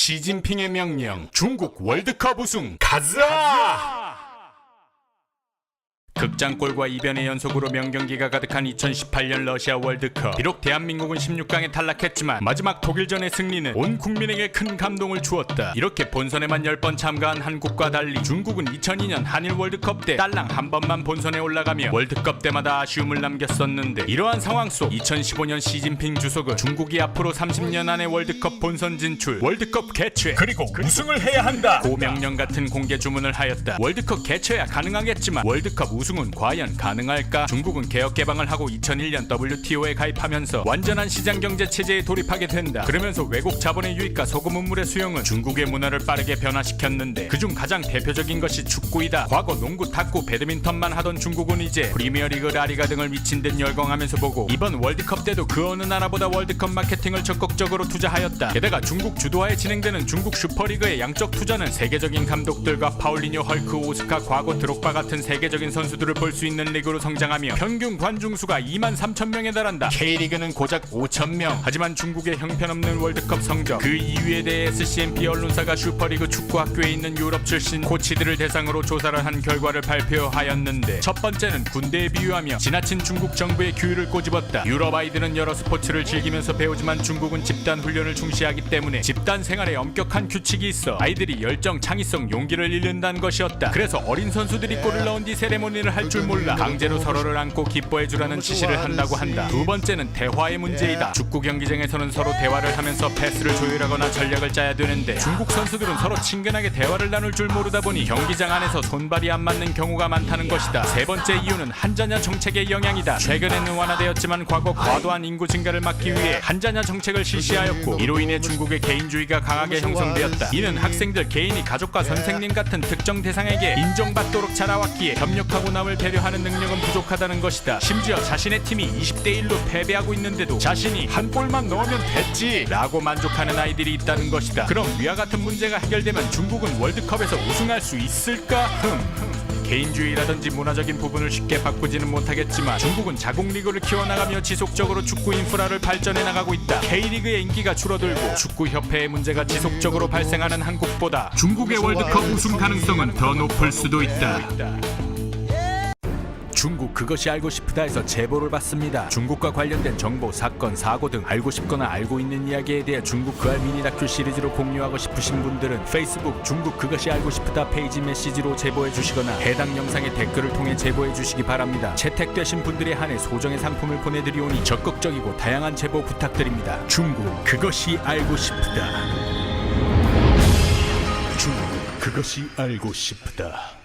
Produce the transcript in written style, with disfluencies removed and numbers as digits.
시진핑의 명령, 중국 월드컵 우승 가자! 극장골과 이변의 연속으로 명경기가 가득한 2018년 러시아 월드컵. 비록 대한민국은 16강에 탈락했지만 마지막 독일전의 승리는 온 국민에게 큰 감동을 주었다. 이렇게 본선에만 10번 참가한 한국과 달리 중국은 2002년 한일 월드컵 때 딸랑 한 번만 본선에 올라가며 월드컵 때마다 아쉬움을 남겼었는데, 이러한 상황 속 2015년 시진핑 주석은 중국이 앞으로 30년 안에 월드컵 본선 진출, 월드컵 개최, 그리고 우승을 해야 한다, 고명령 같은 공개 주문을 하였다. 월드컵 개최야 가능하겠지만 월드컵 우승은 과연 가능할까? 중국은 개혁 개방을 하고 2001년 WTO에 가입하면서 완전한 시장 경제 체제에 돌입하게 된다. 그러면서 외국 자본의 유입과 소금 문물의 수용은 중국의 문화를 빠르게 변화시켰는데, 그중 가장 대표적인 것이 축구이다. 과거 농구, 탁구, 배드민턴만 하던 중국은 이제 프리미어리그, 라리가 등을 미친 듯 열광하면서 보고, 이번 월드컵 때도 그 어느 나라보다 월드컵 마케팅을 적극적으로 투자하였다. 게다가 중국 주도하에 진행되는 중국 슈퍼리그의 양적 투자는 세계적인 감독들과 파울리뇨, 헐크, 오스카, 과거 드록바 같은 세계적인 선수들을 볼 수 있는 리그로 성장하며 평균 관중수가 23,000명에 달한다. K리그는 고작 5,000명. 하지만 중국의 형편없는 월드컵 성적, 그 이유에 대해 SCMP 언론사가 슈퍼리그 축구학교에 있는 유럽 출신 코치들을 대상으로 조사를 한 결과를 발표하였는데, 첫 번째는 군대에 비유하며 지나친 중국 정부의 규율을 꼬집었다. 유럽 아이들은 여러 스포츠를 즐기면서 배우지만 중국은 집단 훈련을 중시하기 때문에 집단 생활에 엄격한 규칙이 있어 아이들이 열정, 창의성, 용기를 잃는다는 것이었다. 그래서 어린 선수들이 골을 넣은 뒤 세레모니를 할 줄 몰라 강제로 서로를 안고 기뻐해주라는 지시를 한다고 한다. 두 번째는 대화의 문제이다. 축구 경기장에서는 서로 대화를 하면서 패스를 조율하거나 전략을 짜야 되는데, 중국 선수들은 서로 친근하게 대화를 나눌 줄 모르다 보니 경기장 안에서 손발이 안 맞는 경우가 많다는 것이다. 세 번째 이유는 한자녀 정책의 영향이다. 최근에는 완화되었지만 과거 과도한 인구 증가를 막기 위해 한자녀 정책을 실시하였고, 이로 인해 중국의 개인주의가 강하게 형성되었다. 이는 학생들 개인이 가족과 선생님 같은 특정 대상에게 인정받도록 자라왔기에 협력하고 남을 배려하는 능력은 부족하다는 것이다. 심지어 자신의 팀이 20대1로 패배하고 있는데도 자신이 한 골만 넣으면 됐지 라고 만족하는 아이들이 있다는 것이다. 그럼 위와 같은 문제가 해결되면 중국은 월드컵에서 우승할 수 있을까? 개인주의라든지 문화적인 부분을 쉽게 바꾸지는 못하겠지만 중국은 자국리그를 키워나가며 지속적으로 축구 인프라를 발전해 나가고 있다. K리그의 인기가 줄어들고 축구협회의 문제가 지속적으로 발생하는 한국보다 중국의 월드컵 우승 가능성은 더 높을 수도 있다. 중국 그것이 알고 싶다에서 제보를 받습니다. 중국과 관련된 정보, 사건, 사고 등 알고 싶거나 알고 있는 이야기에 대해 중국 그알 미니 다큐 시리즈로 공유하고 싶으신 분들은 페이스북 중국 그것이 알고 싶다 페이지 메시지로 제보해 주시거나 해당 영상의 댓글을 통해 제보해 주시기 바랍니다. 채택되신 분들에 한해 소정의 상품을 보내드리오니 적극적이고 다양한 제보 부탁드립니다. 중국 그것이 알고 싶다. 중국 그것이 알고 싶다.